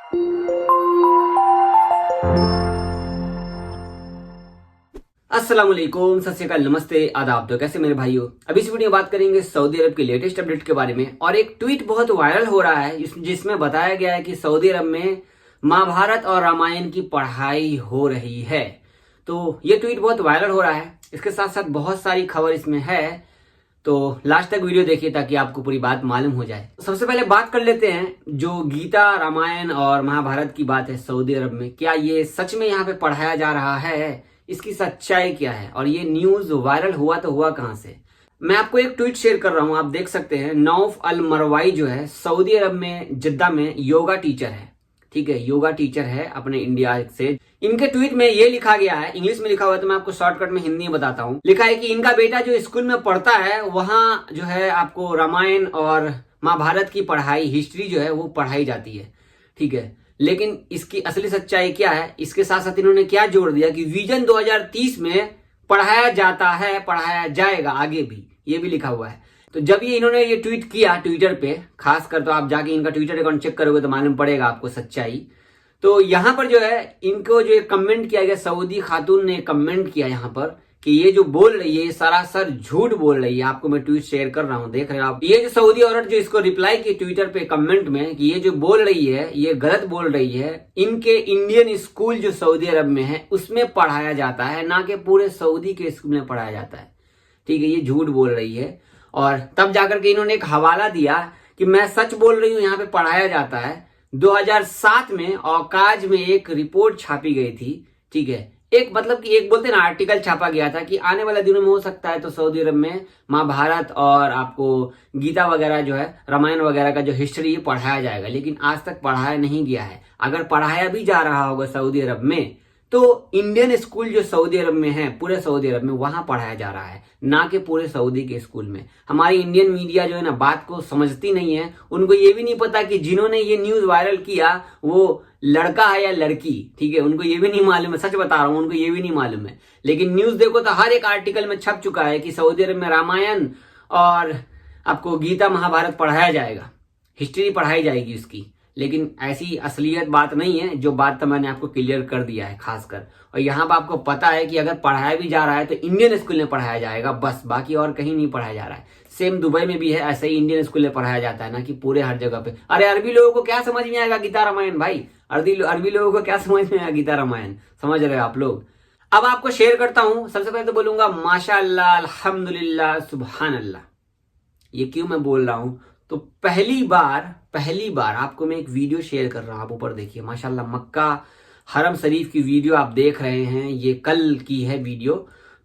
अस्सलाम वालेकुम, सत श्री अकाल, नमस्ते, आदाब। तो कैसे मेरे भाइयों, अभी इस वीडियो में बात करेंगे सऊदी अरब के लेटेस्ट अपडेट के बारे में। और एक ट्वीट बहुत वायरल हो रहा है जिसमें बताया गया है कि सऊदी अरब में महाभारत और रामायण की पढ़ाई हो रही है। तो ये ट्वीट बहुत वायरल हो रहा है, इसके साथ साथ बहुत सारी खबर इसमें है। तो लास्ट तक वीडियो देखिए ताकि आपको पूरी बात मालूम हो जाए। सबसे पहले बात कर लेते हैं जो गीता, रामायण और महाभारत की बात है सऊदी अरब में, क्या ये सच में यहाँ पे पढ़ाया जा रहा है? इसकी सच्चाई क्या है और ये न्यूज वायरल हुआ तो हुआ कहां से? मैं आपको एक ट्वीट शेयर कर रहा हूं, आप देख सकते हैं। नौफ अल मरवाई जो है सऊदी अरब में जिद्दा में योगा टीचर है, ठीक है, योगा टीचर है अपने इंडिया से। इनके ट्वीट में ये लिखा गया है, इंग्लिश में लिखा हुआ है तो मैं आपको शॉर्टकट में हिंदी में बताता हूँ। लिखा है कि इनका बेटा जो स्कूल में पढ़ता है वहां जो है आपको रामायण और महाभारत की पढ़ाई, हिस्ट्री जो है वो पढ़ाई जाती है, ठीक है। लेकिन इसकी असली सच्चाई क्या है, इसके साथ साथ इन्होंने क्या जोड़ दिया कि विजन 2030 में पढ़ाया जाता है, पढ़ाया जाएगा आगे भी, ये भी लिखा हुआ है। तो जब ये इन्होंने ये ट्वीट किया ट्विटर पे, खासकर तो आप जाके इनका ट्विटर अकाउंट चेक करोगे तो मालूम पड़ेगा आपको सच्चाई। तो यहां पर जो है इनको जो कमेंट किया गया, सऊदी खातून ने कमेंट किया यहां पर कि ये जो बोल रही है ये सरासर झूठ बोल रही है। आपको मैं ट्वीट शेयर कर रहा हूं, देख रहे हो आप। ये जो सऊदी औरत जो इसको रिप्लाई की ट्विटर पे कमेंट में कि ये जो बोल रही है ये गलत बोल रही है। इनके इंडियन स्कूल जो सऊदी अरब में है उसमें पढ़ाया जाता है, ना कि पूरे सऊदी के स्कूल में पढ़ाया जाता है, ठीक है। ये झूठ बोल रही है। और तब जाकर के इन्होंने एक हवाला दिया कि मैं सच बोल रही हूं, यहाँ पे पढ़ाया जाता है। 2007 में औकाज में एक रिपोर्ट छापी गई थी, ठीक है। एक मतलब कि एक बोलते ना आर्टिकल छापा गया था कि आने वाले दिनों में हो सकता है तो सऊदी अरब में महाभारत और आपको गीता वगैरह जो है, रामायण वगैरह का जो हिस्ट्री पढ़ाया जाएगा। लेकिन आज तक पढ़ाया नहीं गया है। अगर पढ़ाया भी जा रहा होगा सऊदी अरब में तो इंडियन स्कूल जो सऊदी अरब में है, पूरे सऊदी अरब में वहां पढ़ाया जा रहा है, ना कि पूरे सऊदी के स्कूल में। हमारी इंडियन मीडिया जो है ना बात को समझती नहीं है। उनको ये भी नहीं पता कि जिन्होंने ये न्यूज वायरल किया वो लड़का है या लड़की, ठीक है। उनको ये भी नहीं मालूम है, सच बता रहा हूं, उनको ये भी नहीं मालूम है। लेकिन न्यूज देखो तो हर एक आर्टिकल में छप चुका है कि सऊदी अरब में रामायण और आपको गीता महाभारत पढ़ाया जाएगा, हिस्ट्री पढ़ाई जाएगी उसकी। लेकिन ऐसी असलियत बात नहीं है, जो बात तो मैंने आपको क्लियर कर दिया है खासकर। और यहाँ पर आपको पता है कि अगर पढ़ाया भी जा रहा है तो इंडियन स्कूल में पढ़ाया जाएगा बस, बाकी और कहीं नहीं पढ़ाया जा रहा है। सेम दुबई में भी है, ऐसे ही इंडियन स्कूल में पढ़ाया जाता है, ना कि पूरे हर जगह पे। अरे अरबी लोगों को क्या समझ में आएगा गीता रामायण भाई? अरबी लोगों को क्या समझ में आएगा गीता रामायण? समझ रहे हो आप लोग? अब आपको शेयर करता हूं। सबसे पहले तो बोलूंगा माशाअल्लाह, अल्हम्दुलिल्लाह, सुभान अल्लाह। ये क्यों मैं बोल रहा हूं? तो पहली बार आपको मैं एक वीडियो शेयर कर रहा हूं। आप ऊपर देखिए, माशाल्लाह मक्का हरम शरीफ की वीडियो आप देख रहे हैं। ये कल की है वीडियो,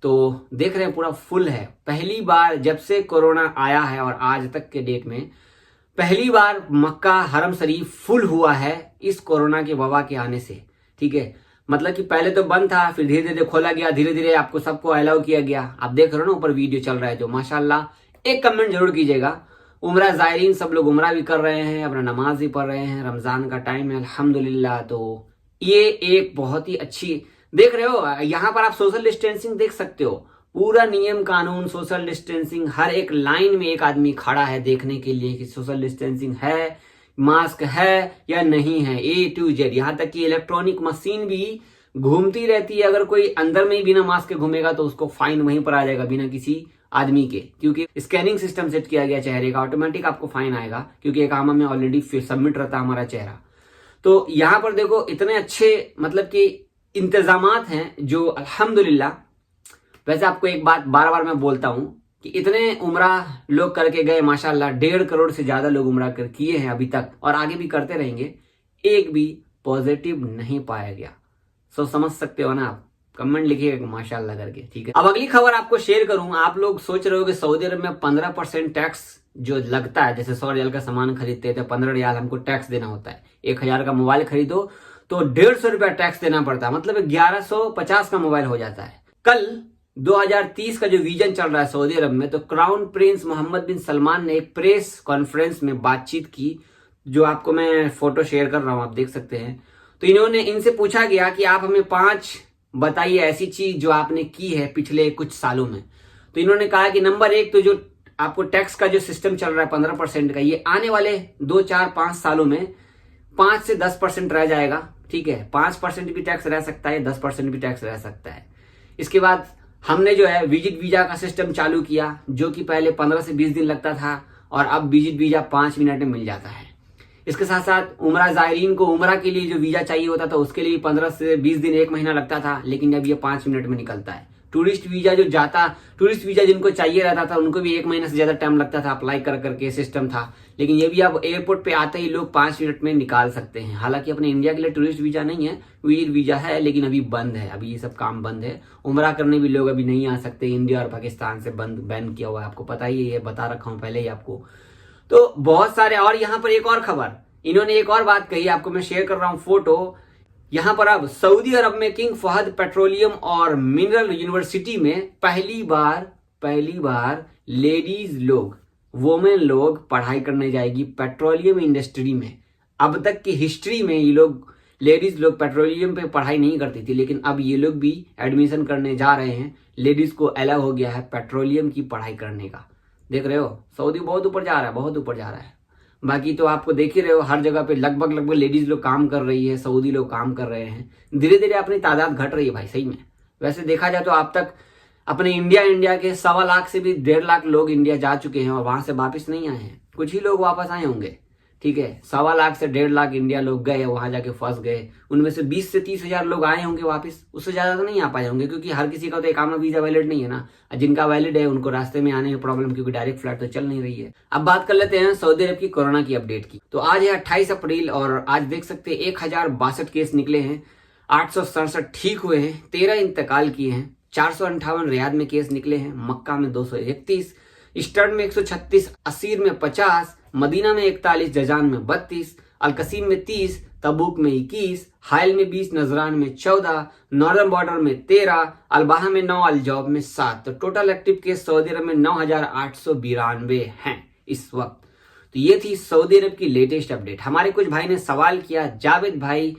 तो देख रहे हैं पूरा फुल है। पहली बार जब से कोरोना आया है और आज तक के डेट में पहली बार मक्का हरम शरीफ फुल हुआ है इस कोरोना के वबा के आने से, ठीक है। मतलब कि पहले तो बंद था, फिर धीरे धीरे खोला गया, धीरे धीरे आपको सबको अलाउ किया गया। आप देख रहे हो ना ऊपर वीडियो चल रहा है जो, माशाल्लाह। एक कमेंट जरूर कीजिएगा। उम्रा जायरीन सब लोग उम्रा भी कर रहे हैं, अपना नमाज भी पढ़ रहे हैं, रमजान का टाइम है अल्हम्दुलिल्लाह। तो ये एक बहुत ही अच्छी, देख रहे हो यहाँ पर आप सोशल डिस्टेंसिंग देख सकते हो, पूरा नियम कानून, सोशल डिस्टेंसिंग, हर एक लाइन में एक आदमी खड़ा है देखने के लिए कि सोशल डिस्टेंसिंग है, मास्क है या नहीं है, A to Z। यहाँ तक कि इलेक्ट्रॉनिक मशीन भी घूमती रहती है। अगर कोई अंदर में ही बिना मास्क के घूमेगा तो उसको फाइन वहीं पर आ जाएगा बिना किसी आदमी के, क्योंकि स्कैनिंग सिस्टम सेट किया गया चेहरे का, ऑटोमेटिक आपको फाइन आएगा, क्योंकि एक आमा में ऑलरेडी सबमिट रहता है हमारा चेहरा। तो यहाँ पर देखो इतने अच्छे मतलब कि इंतजामात हैं जो अल्हम्दुलिल्लाह। वैसे आपको एक बात बार बार मैं बोलता हूं कि इतने उम्रा लोग करके गए, माशाल्लाह 1.5 करोड़ से ज्यादा लोग उम्रा कर किए हैं अभी तक और आगे भी करते रहेंगे, एक भी पॉजिटिव नहीं पाया गया। सो समझ सकते हो ना आप? कमेंट लिखिएगा माशाल्लाह करके, ठीक है। अब अगली खबर आपको शेयर करूं। आप लोग सोच रहे हो कि सऊदी अरब में 15% टैक्स जो लगता है, जैसे 100 रियाल का सामान खरीदते हैं तो 15 रियाल हमको टैक्स देना होता है। 1000 का मोबाइल खरीदो तो 150 रुपया टैक्स देना पड़ता है, मतलब 1150 का मोबाइल हो जाता है। कल 2030 का जो विजन चल रहा है सऊदी अरब में, तो क्राउन प्रिंस मोहम्मद बिन सलमान ने एक प्रेस कॉन्फ्रेंस में बातचीत की, जो आपको मैं फोटो शेयर कर रहा हूं, आप देख सकते हैं। तो इन्होंने इनसे पूछा गया कि आप हमें 5 बताइए ऐसी चीज जो आपने की है पिछले कुछ सालों में। तो इन्होंने कहा कि नंबर 1 तो जो आपको टैक्स का जो सिस्टम चल रहा है 15% का, ये आने वाले 2, 4, 5 सालों में 5 से 10% रह जाएगा, ठीक है। 5% भी टैक्स रह सकता है, 10% भी टैक्स रह सकता है। इसके बाद हमने जो है विजिट वीजा का सिस्टम चालू किया, जो कि पहले 15 से 20 दिन लगता था और अब विजिट वीजा 5 मिनट में मिल जाता है। इसके साथ साथ उमरा ज़ायरीन को उमरा के लिए जो वीजा चाहिए होता था उसके लिए 15 से 20 दिन 1 महीना लगता था, लेकिन अब ये 5 मिनट में निकलता है। टूरिस्ट वीजा जिनको चाहिए रहता था उनको भी 1 महीने से ज्यादा टाइम लगता था, अप्लाई कर करके सिस्टम था, लेकिन ये भी अब एयरपोर्ट पे आते ही लोग 5 मिनट में निकाल सकते हैं। हालांकि अपने इंडिया के लिए टूरिस्ट वीजा नहीं है, विजिट वीजा है, लेकिन अभी बंद है, अभी ये सब काम बंद है। उमरा करने भी लोग अभी नहीं आ सकते, इंडिया और पाकिस्तान से बैन किया हुआ है, आपको पता ही है, ये बता रखा हूं पहले ही आपको। तो बहुत सारे, और यहाँ पर एक और खबर, इन्होंने एक और बात कही, आपको मैं शेयर कर रहा हूँ फोटो। यहाँ पर अब सऊदी अरब में किंग फहद पेट्रोलियम और मिनरल यूनिवर्सिटी में पहली बार लेडीज लोग, वोमेन लोग पढ़ाई करने जाएगी पेट्रोलियम इंडस्ट्री में। अब तक की हिस्ट्री में ये लोग, लेडीज लोग पेट्रोलियम पे पढ़ाई नहीं करती थी, लेकिन अब ये लोग भी एडमिशन करने जा रहे हैं। लेडीज को अलाउ हो गया है पेट्रोलियम की पढ़ाई करने का। देख रहे हो, सऊदी बहुत ऊपर जा रहा है, बहुत ऊपर जा रहा है। बाकी तो आपको देख ही रहे हो, हर जगह पे लगभग लेडीज लोग काम कर रही है, सऊदी लोग काम कर रहे हैं। धीरे धीरे अपनी तादाद घट रही है भाई, सही में। वैसे देखा जाए तो अब तक अपने इंडिया के 1.25 लाख से भी 1.5 लाख लोग इंडिया जा चुके हैं और वहां से वापस नहीं आए हैं। कुछ ही लोग वापस आए होंगे, ठीक है। 1.25 लाख से 1.5 लाख इंडिया लोग गए, वहां जाके फंस गए। उनमें से 20 से 30 हजार लोग आए होंगे वापस, उससे ज्यादा तो नहीं आ पाए होंगे, क्योंकि हर किसी का तो इकामा वीजा वैलिड नहीं है ना। जिनका वैलिड है उनको रास्ते में आने में प्रॉब्लम, क्योंकि डायरेक्ट फ्लाइट तो चल नहीं रही है। अब बात कर लेते हैं सऊदी अरब की कोरोना की अपडेट की। तो आज है 28 अप्रैल और आज देख सकते हैं 1062 केस निकले हैं, 867 ठीक हुए हैं, 13 इंतकाल किए हैं, 458 रियाद में केस निकले हैं, मक्का में 231, ईस्टर्न में 136, असीर में 50, मदीना में 41, जजान में 32, अलकसीम में 30, तबूक में 21, हाइल में 20, नजरान में 14, नॉर्दर्न बॉर्डर में 13, अलबाहा में 9, अलजौब में 7। तो टोटल एक्टिव केस सऊदी अरब में 9892 हैं इस वक्त। तो ये थी सऊदी अरब की लेटेस्ट अपडेट। हमारे कुछ भाई ने सवाल किया, जावेद भाई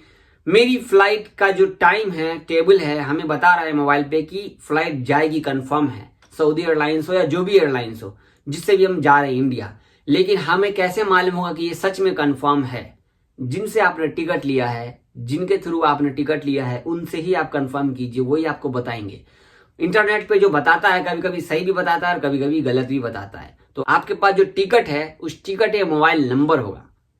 मेरी फ्लाइट का जो टाइम है, टेबल है, हमें बता रहा है मोबाइल पे कि फ्लाइट जाएगी, कंफर्म है, सऊदी एयरलाइंस हो या जो भी एयरलाइंस हो जिससे भी हम जा रहे हैं इंडिया, लेकिन हमें कैसे मालूम होगा कि ये सच में कंफर्म है? जिनसे आपने टिकट लिया है, जिनके थ्रू आपने टिकट लिया है, उनसे ही आप कंफर्म कीजिए, वही आपको बताएंगे। इंटरनेट पे जो बताता है कभी कभी सही भी बताता है और कभी कभी गलत भी बताता है। तो आपके पास जो टिकट है, उस टिकट या मोबाइल नंबर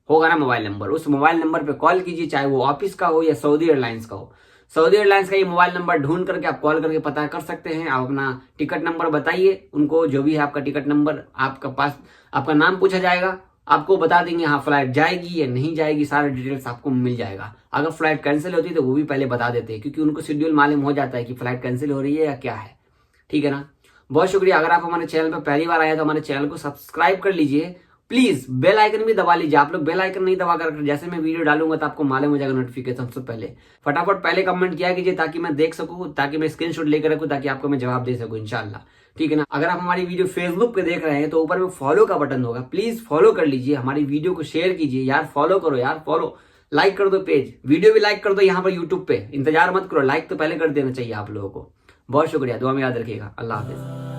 होगा ना, मोबाइल नंबर, उस मोबाइल नंबर पे कॉल कीजिए, चाहे वो ऑफिस का हो या सऊदी एयरलाइंस का हो। सऊदी एयरलाइंस का ये मोबाइल नंबर ढूंढ करके आप कॉल करके पता कर सकते हैं। आप अपना टिकट नंबर बताइए उनको, जो भी है आपका टिकट नंबर, आपका पास आपका नाम पूछा जाएगा, आपको बता देंगे हाँ फ्लाइट जाएगी या नहीं जाएगी, सारे डिटेल्स आपको मिल जाएगा। अगर फ्लाइट कैंसिल होती है तो वो भी पहले बता देते हैं, क्योंकि उनको शेड्यूल मालूम हो जाता है कि फ्लाइट कैंसिल हो रही है या क्या है, ठीक है ना। बहुत शुक्रिया। अगर आप हमारे चैनल पर पहली बार आए तो हमारे चैनल को सब्सक्राइब कर लीजिए, प्लीज बेल आइकन भी दबा लीजिए। आप लोग बेल आइकन नहीं दबा कर, जैसे मैं वीडियो डालूंगा तो आपको मालूम हो जाएगा नोटिफिकेशन सबसे पहले। फटाफट पहले कमेंट किया कीजिए ताकि मैं देख सकूं, ताकि मैं स्क्रीनशॉट लेकर रखूं, ताकि आपको मैं जवाब दे सकूं इंशाल्लाह, ठीक है ना। अगर आप हमारी वीडियो फेसबुक पे देख रहे हैं तो ऊपर में फॉलो का बटन होगा, प्लीज फॉलो कर लीजिए, हमारी वीडियो को शेयर कीजिए यार, फॉलो करो यार, फॉलो लाइक कर दो पेज, वीडियो भी लाइक कर दो यहाँ पर यूट्यूब पे, इंतजार मत करो, लाइक तो पहले कर देना चाहिए आप लोगों को। बहुत शुक्रिया, दुआ में याद रखिएगा, अल्लाह हाफिज।